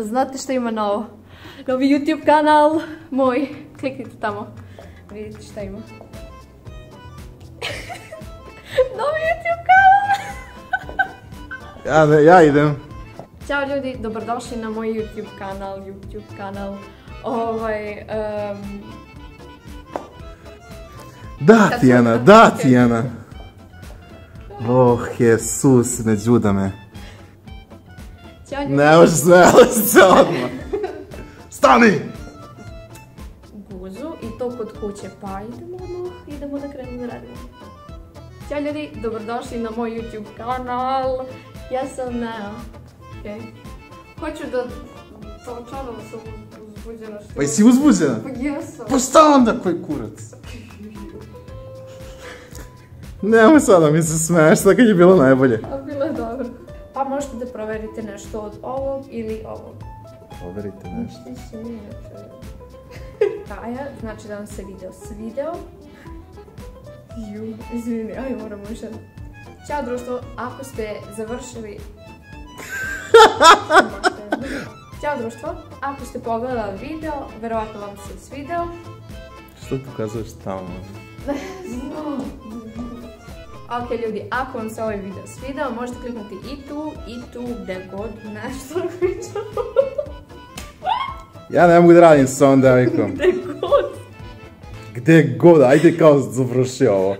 znate što ima novo? Novi YouTube kanal moj. Kliknite tamo. Vidite šta ima. Novi YouTube kanal! Ja idem. Ćao ljudi, dobrodošli na moj YouTube kanal. Da, Tijana. Oh, Jesus, ne džuda me. Ćao ljudi. Ne može smijali se odmah. Stani! Guzu i to kod kuće, pa idemo da krenemo da radimo. Ćao ljudi, dobrodošli na moj YouTube kanal. Ja sam Nea. Hoću da čarala sam uzbuđena što... Pa jesi uzbuđena? Pa jesam. Pa šta onda koji kurac? Nemoj sada mi se smiješ, sad kad je bilo najbolje. A bilo je dobro. Pa možete da proverite nešto od ovog ili ovog. Proverite nešto. Ti si kraja, znači da vam se video svideo. Izvini, aj moram još jedan. Ćao društvo, ako ste završili... Ćao društvo, ako ste pogledali video, verovatno vam se svideo. Što pokazuješ tamo? Ok ljudi, ako vam se ovaj video svideo, možete kliknuti i tu, gde god nešto pričam. Ja ne mogu da radim s ovom devojkom. Gde god. Gde god, ajde kao završi ovo.